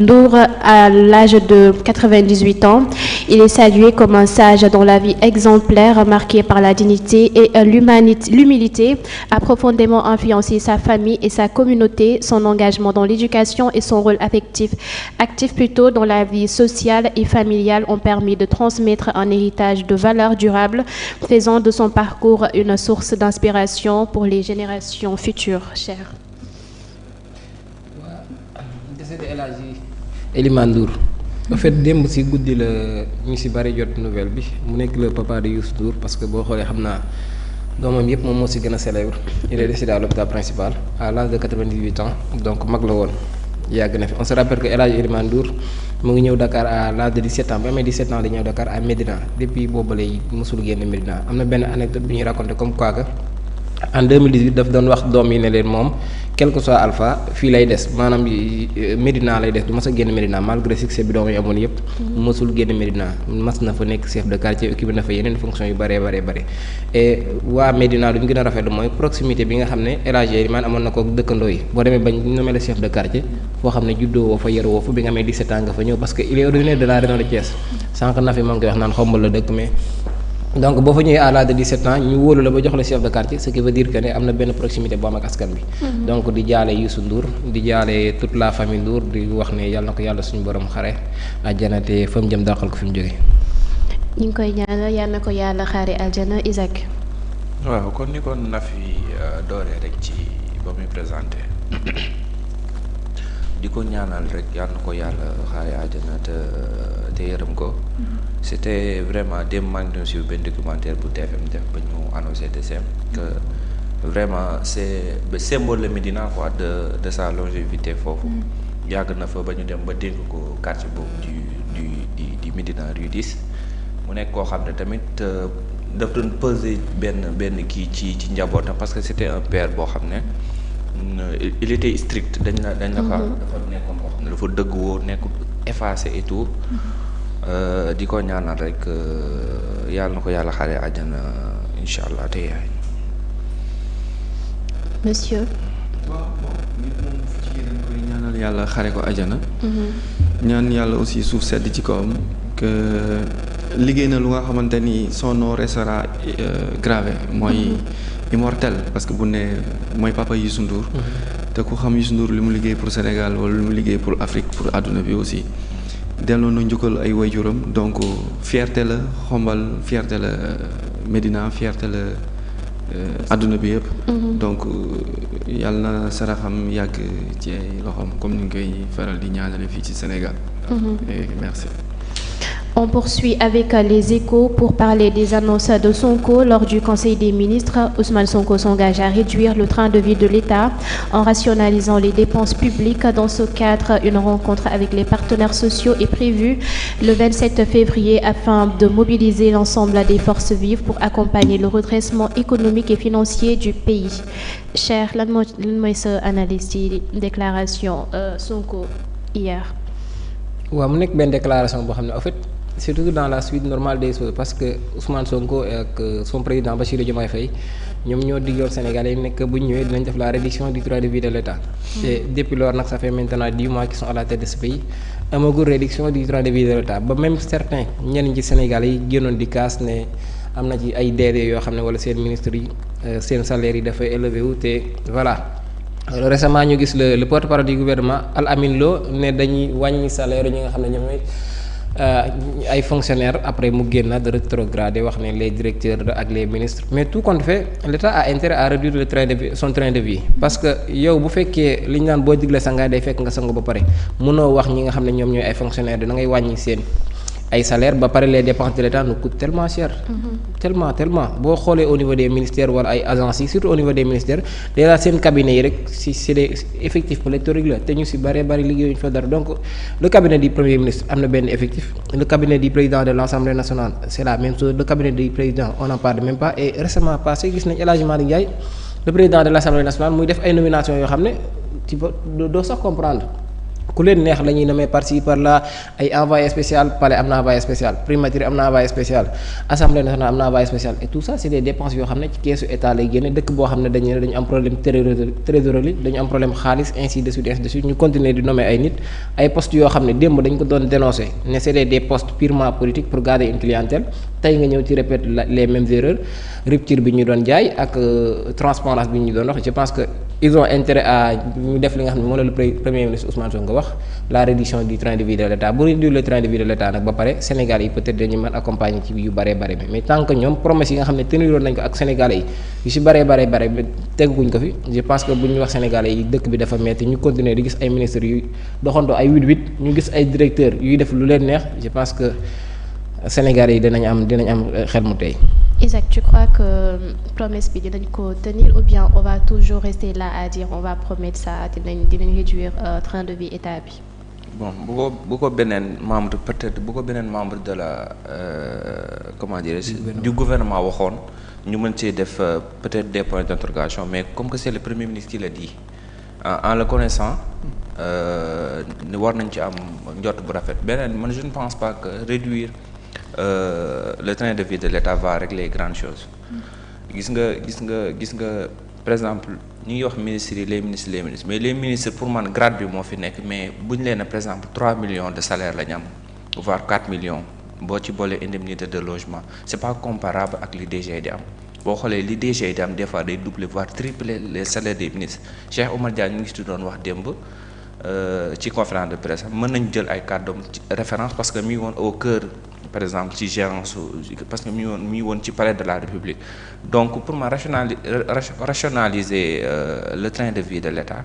Ndour, à l'âge de 98 ans, il est salué comme un sage dont la vie exemplaire, marquée par la dignité et l'humilité, a profondément influencé sa famille et sa communauté. Son engagement dans l'éducation et son rôle actif plutôt dans la vie sociale et familiale ont permis de transmettre un héritage de valeurs durables, faisant de son parcours une source d'inspiration pour les générations futures. Cher. Elimane Ndour en fait démb ci guddi la ñu ci bari jot nouvelle bi mu nekk le papa de Youssou Ndour parce que boo xoolee xam naa doomam yëpp moom moo ci gën a célèbre il est décédé à l'hôpital principal à l'âge de 98 ans donc mag la woon yàgg na fi on se rappelle que El Hadj Elimane Ndour mu ngi ñëw Dakar à l'âge de 17 ans ba amee 17 ans di ñëw Dakar à Médina depuis boobu lay mosul génn Médina am na benn anecdote bi ñuy raconté comme quoi que en 2018 daf doon wax doom yi ne leen moom quel que soit alpha fii lay des maanaam Médina lay des du mas a génn Médina malgré succès bi doom yi amoon yëpp mësul génn Médina mas na fa nekk chef de quartier occupé na fa yeneen fonction yu bëree bëri et waa Médina lu ñu gën a rafetlu mooy proximité bi nga xam ne El Hadj Elimane amoon na ko dëkkandoo yi boo demee bañ nommé le chef de quartier foo xam ne juddoo woo fa yaroo woo fa bi nga amee 17 ans nga fa ñëw parce que il est originaire de la région de Thiès sànq na fi moo ngi koy wax naan xombal la dëkk mais donc boo fa ñëwee à l'âge de 17 ans ñu wóolu la ba jox la chef de quartier ce qui veut dire que ne am na benn proximité bu am ak askan bi donc di jaale Youssou Ndour di jaale toute la famille Ndour di wax ne yàlla na ko yàlla suñu borom xare àjjana te fa mu jëm dàqal ko fi mu jógee. ñu ngi koy ñaanal yàlla na ko yàlla xare àjjana. Isaac. waaw kon ni ko Nafi dooree rek ci ba muy présenté di ko ñaanal rek yàlla na ko yàlla xare àjjana te yërëm ko. C'était vraiment démb maa ngi doon suivre benn documentaire bu TFM def ba ñu annoncé décès que vraiment c'est le symbole de Médina quoi de sa longévité foofu yàgg na fa ba ñu dem ba dénk ko quartier boobu du Médina rue 10 mu nekk koo xam ne tamit daf doon peser benn kii ci njabootam parce que c'était un père boo xam ne il était strict dafa nekkoon koo xam ne dafa dëgg woo nekk effacé et tout di ko ñaanal rek yàlla na ko yàlla xare àjjana incha allah te yaay. Monsieur. waaw bon nit moom fu ci dañ koy ñaanal yàlla xare ko àjjana. ñaan yàlla aussi suuf sedd ci kawam que liggéey na lu nga xamante ni son nom restera gravé mooy immortel parce que bu ne mooy papa Youssou Ndour. te ku xam Youssou Ndour li mu liggéey pour Sénégal wala li mu liggéey pour Afrique pour àdduna bi aussi. delloo na njukkal ay waajuram donc fierté la Xombal fierté la Médina fierté la adduna bi yëpp. donc yàlla na saraxam yàgg ci ay loxoom comme ni ñu koy faral di ñaanale fii ci Sénégal. et merci. On poursuit avec les échos pour parler des annonces de Sonko lors du Conseil des ministres. Ousmane Sonko s'engage à réduire le train de vie de l'État en rationalisant les dépenses publiques. Dans ce cadre, une rencontre avec les partenaires sociaux est prévue le 27 février afin de mobiliser l'ensemble des forces vives pour accompagner le redressement économique et financier du pays. Cher, lan mooy sa analyse ci déclaration Sonko hier. waaw mu nekk benn déclaration boo xam ne en fait c'est toujours dans la suite normale des choses parce que Ousmane Sonko ak son président Bassirou Diomaye Faye ñoom ñoo diggoon Sénégalais yi nekk bu ñu ñëwee dinañ def la réduction du train de vie de l'État. Et depuis lors nag ça fait maintenant 10 mois qu'ils sont à la tête de ce pays amagul réduction du train de vie de l'État ba même certains ñenn ci Sénégalais yi génnoon di kaas ne am na ci ay DG yoo xam ne wala seen ministres yi seen salaires yi dafay élevé wu te voilà. Récemment ñu gis le porte-parole du gouvernement Al Amin Lo ne dañuy wàññi salaire ñi nga xam ne ñoom ay fonctionnaires après mu génn de rétrogradé wax ne les directeurs ak les ministres mais tout compte fait l'État a intérêt à réduire son train de vie parce que yow bu fekkee li ñu naan boo diglee sangaay day fekk nga sangu ba pare mënoo wax ñi nga xam ne ñoom ñooy ay fonctionnaires da ngay wàññi seen ay salaire ba pare les dépenses de l'État nous coûtent tellement cher. tellement boo xoolee au niveau des ministères wala ay agences yi surtout au niveau des ministères déjà seen cabinet yi rek si c'est des effectifs pléthoriques la te ñu si bari liggéeyuñu fa dara donc le cabinet du premier ministre am na benn effectif le cabinet du président de l'Assemblée nationale c'est la même chose le cabinet du président on n'en parle même pas et récemment passé gis nañ El Hadji Malick Ndiaye le président de l'Assemblée nationale muy def ay nominations yoo xam ne doo sax comprendre ku leen neex la ñuy nommer par-ci par-là ay envoyé spécial palais am na envoyé spécial primature am na envoyé spécial assemblée nationale am na envoyé spécial et tout ça c'est des dépenses yoo xam ne ci keesu état lay génne dëkk boo xam ne dañu am problème trésorerie dañu am problème xaalis ainsi de suite ñu continuer di nommer ay nit ay postes yoo xam ne démb dañ ko doon dénoncer ne c'est des postes purement politiques pour garder une clientèle tey nga ñëw ci répète les mêmes erreurs rupture bi ñu doon jaay ak transparence bi ñu doon wax je pense que ils ont intérêt à ñu def li nga xam ne moom la le premier ministre Ousmane Sonko wax la réduction du train de vie de l'État bu réduire le train de vie de l'État nag ba pare Sénégal yi peut-être dañu mën accompagner ci yu bëree bëri mais tant que ñoom promesses yi nga xam ne teniroon nañ ko ak Sénégalais yi yu si bëree teguñ ko fi je pense que bu ñu wax Sénégalais yi dëkk bi dafa metti ñu continuer di gis ay ministres yuy doxandoo ay 8-8 ñu gis ay directeurs yuy def lu leen neex je pense que Sénégalais yi dinañ am xel mu tey. Isaac, tu crois que promesse bi dinañ ko tenir ou bien on va toujours rester là à dire on va promettre ça dinañ réduire train de vie état bi. Bon bu ko beneen membre peut-être bu ko beneen membre de la comment dirais-je du gouvernement waxoon ñu mën cee def peut-être des points d'interrogation mais comme que c'est le premier ministre qui l'a dit en le connaissant war nañ ci am njort bu rafet beneen man je ne pense pas que réduire le train de vie de l'État va régler grandes choses gis nga par exemple ñu ngi wax ministres yi les ministres mais les ministres pour man grade bi moo fi nekk mais bu ñu leen par exemple 3 millions de salaire la ñu am voire 4 millions boo ci boole indemnité de logement c'est pas comparable ak li DG di am boo xoolee li DG di am des fois day doubler voire tripler les salaires des ministres Cheikh Oumar Diagne ñu ngi ci doon wax démb ci conférence de presse mën nañ jël ay kàddoom ci référence parce que mi ngi woon au cœur par exemple ci gérance parce que mi ngi woon ci palais de la République donc pour ma rationaliser le train de vie de l'État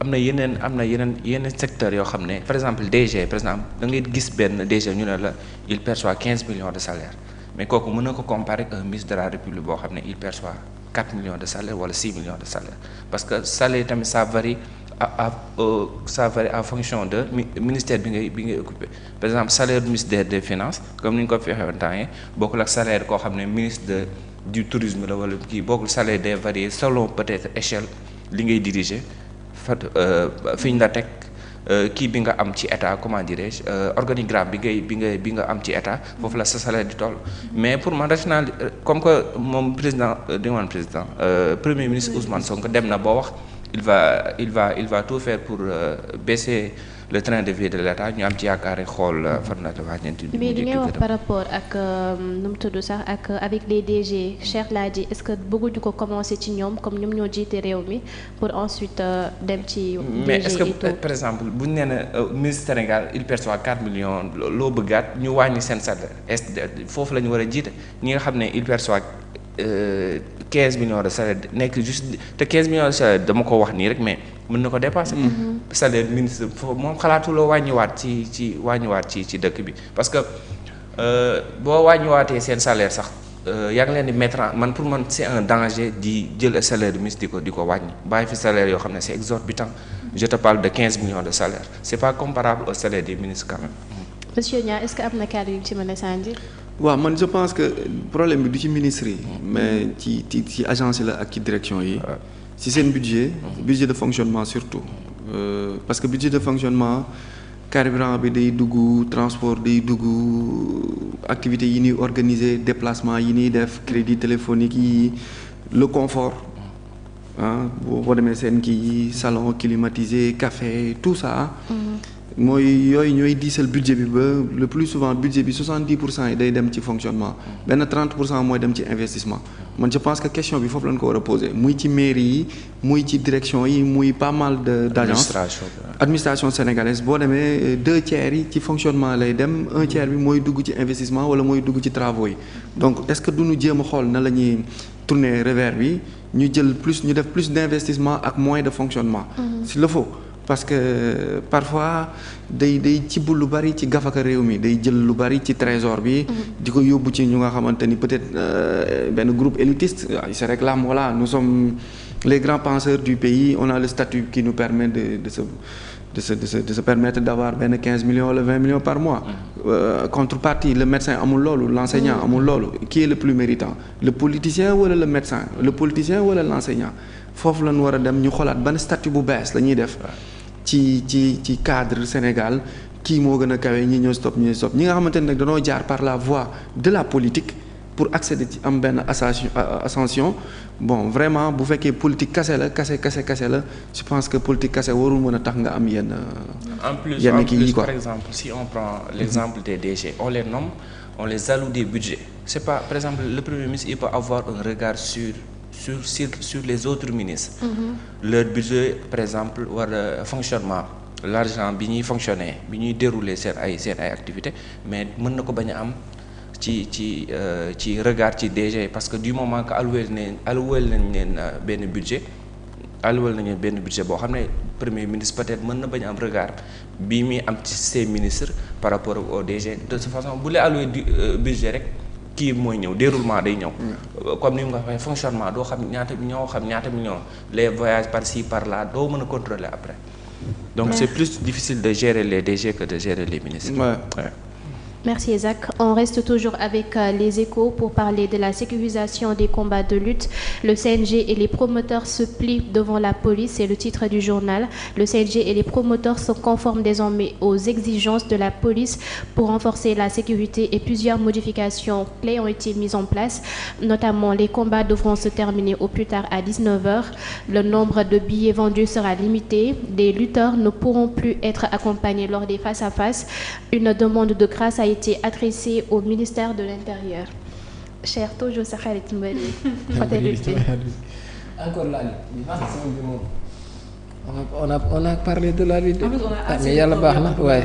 am na yeneen secteurs yoo xam ne par exemple DG par exemple da ngay gis benn DG ñu ne la il perçoit 15 millions de salaire mais kooku mën na ko comparer ak un ministre de la République boo xam ne il perçoit 4 millions de salaire wala 6 millions de salaire parce que salaire tamit ça varie en fonction de ministère bi ngay occupé par exemple salaire du ministère des finances comme ni ñu ko fi waxee temps yi bokkul ak salaire koo xam ne ministre du tourisme la wala kii bokkul salaire day varier selon peut-être échelle li ngay diriger fi ñu la teg kii bi nga am ci état comment dirais-je organigramme bi nga am ci état foofu la sa salaire di toll mais pour man rational comme que moom premier ministre Ousmane Sonko dem na boo wax il va tout faire pour baisser le train de vie de l'État ñu am ci yaakaar xool fan la wàññeenti. mais li ngay wax par rapport ak nu mu tudd sax ak avec les DG Cheikh laa ji est-ce que bëgguñu ko commencer ci ñoom comme ñoom ñoo jiite réew mi pour ensuite dem ci. mais est-ce que par exemple bu ñu nee na ministre Sénégal il perçoit 4 millions loo bëggaat ñu wàññi seen salaire foofu la ñu war a jiite ñi nga xam ne il perçoit 15 millions de salaire nekk juste te 15 millions de salaire dama ko wax nii rek mais mën na ko dépasser. salaire ministre foofu moom xalaatuloo wàññiwaat ci dëkk bi parce que boo wàññiwaatee seen salaire sax yaa ngi leen di mettre man pour man c'est un danger di jël salaire du ministre di ko wàññi bàyyi fi salaire yoo xam ne c'est exorbitant. Je te parle de 15 millions de salaire c'est pas comparable au salaire des ministres quand même. Monsieur Niang, est-ce que am na kàddu yu ci mën a sànni. waaw man je pense que problème bi du ci ministre yi mais ci agence yi la ak ci direction yi ci seen budget de fonctionnement surtout parce que budget de fonctionnement carburant bi day dugg transport day dugg activités yi ñuy organiser déplacement yi ñuy def crédit téléphonique yi le confort boo demee seen kii salon climatisé café tout ça mooy yooyu ñooy diisal budget bi ba le plus souvent budget bi 70% yi day dem ci fonctionnement benn 30% mooy dem ci investissement man je pense que question bi foofu lañ ko war a poser muy ci mairie yi muy ci direction yi muy pas mal d'agence administration sénégalaise boo demee 2/3 yi ci fonctionnement lay dem 1/3 bi mooy dugg ci investissement wala mooy dugg ci travaux yi donc est-ce que duñu jéem a xool na la ñuy tourner revers bi ñu def plus d'investissement ak moins de fonctionnement s'il le faut parce que parfois day cibb lu bari ci gafaka réew mi day jël lu bari ci trésor bi di ko yóbbu ci ñu nga xamante ni peut-être benn groupe élitiste il se réclame voilà nous sommes les grands penseurs du pays on a le statut qui nous permet de se permettre d'avoir benn 15 millions wala 20 millions par mois contrepartie le médecin amul loolu l'enseignant amul loolu qui est le plus méritant le politicien wala le médecin le politicien wala l'enseignant foofu lañ war a dem ñu xoolaat ban statut bu bees la ñuy def ci cadre Sénégal kii moo gën a kawe ñi ñoo stop ñi nga xamante ne nag dañoo jaar par la voie de la politique pour accéder ci am benn ascension bon vraiment bu fekkee politique kase la je pense que politique kase warul mën a tax nga am yenn. en plus par exemple si on prend l'exemple des DG on les nomme on les alloue des budgets c'est pas par exemple le premier ministre il peut avoir un regard sur les autres ministres. Leur budget par exemple wala fonctionnement l'argent bi ñuy fonctionner bi ñuy dérouler seen ay activités mais mën na ko bañ a am ci regard ci DG parce que du moment que alloué nañ leen benn budget boo xam ne premier ministre peut-être mën na bañ a am regard bii muy am ci ses ministres par rapport au DG de toute façon bu lee alloué budget rek kii mooy ñëw déroulement day ñëw. comme ni mu nga waxee fonctionnement doo xam ñaata millions les voyages par-ci par-là doo mën a contrôler après. donc c'est plus difficile de gérer les DG que de gérer les ministres. Ouais. Merci Isaac. On reste toujours avec les Échos pour parler de la sécurisation des combats de lutte. Le CNG et les promoteurs se plient devant la police, c'est le titre du journal. Le CNG et les promoteurs se conforment désormais aux exigences de la police pour renforcer la sécurité et plusieurs modifications clés ont été mises en place. Notamment, les combats devront se terminer au plus tard à 19h. Le nombre de billets vendus sera limité. Les lutteurs ne pourront plus être accompagnés lors des face-à-face. Une demande de grâce a été adressé au ministère de l'Intérieur. Cher toujours sa xarit mbëri côté lutte bi. Encore la lutte on a parlé de la lutte. mais yàlla baax na waaye.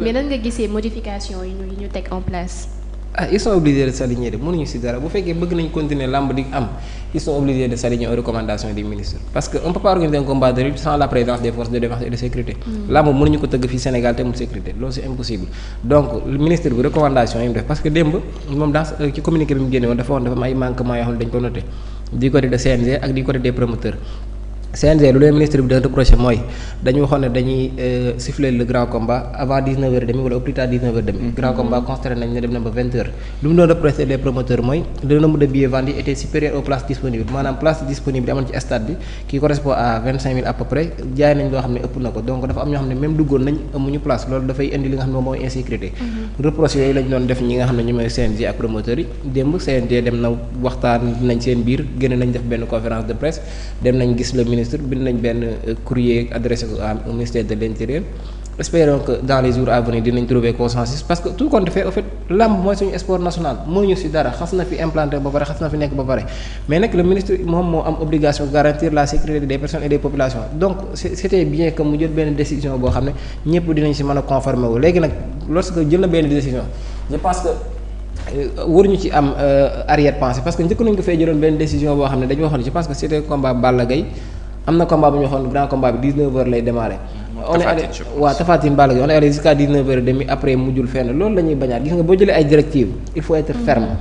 mais nan nga gisee modification yi ñu teg en place. Ils sont obligés de s'aligner de mënuñu ci dara bu fekkee bëgg nañ continuer lamb di am ils sont obligés de s'aligner aux recommandations du ministre parce que on peut pas organiser un combat de lutte sans la présence des forces de défense et de sécurité. lamb mënuñu ko tëgg fii Sénégal te mu sécurité loolu c'est impossible donc le ministre bi recommandation yi mu def parce que démb moom dans ci communiqué bi mu génne woon dafa am ay manquements yoo xam ne dañ ko noté du côté de CNG ak du côté des promoteurs. CNG lu leen ministre bi doon reproché mooy dañu waxoon ne dañuy siffler le grand combat avant 19h30 wala au plus tard 19h30. grand combat constaté nañ ne dem na ba 20h. lu mu doon reproché les promoteurs mooy le nombre de billets vendus était supérieur aux places disponibles maanaam place disponible amoon ci stade bi qui correspond à 25 000 à peu près jaay nañ loo xam ne ëpp na ko donc dafa am ñoo xam ne même duggoon nañ amuñu place loolu dafay indi li nga xam ne moom mooy insécurité. reproché yooyu lañ doon def ñi nga xam ne ñu mooy CNG ak promoteurs yi démb CNG dem na waxtaan nañ seen biir génn nañ def benn conférence de presse dem nañ gis le ministre bind nañ benn courrier adressé au ministère de l'Intérieur. Espérons que dans les jours à venir dinañ trouver consensus parce que tout compte fait au fait lamb mooy suñu sport national mënuñu ci dara xas na fi implanté ba pare xas na fi nekk ba pare mais nag le ministre moom moo am obligation garantir la sécurité des personnes et des populations donc c'était bien que mu jël benn décision boo xam ne ñëpp dinañ ci mën a conformer wu léegi nag lorsque jël na benn décision je pense que waruñu ci am arrière pensée parce que njëkk nañ ko fee jëloon benn décision boo xam ne dañu waxoon je pense que c'était combat Balla Gaye am na combat bu ñu waxoon grand combat bi 19h lay démarrer. on est allé waaw Tapha Tine Balla Gaye on est allé jusqu'à 19h30 après mujjul fenn loolu la ñuy bañaat gis nga boo jëlee ay directives il faut être ferme.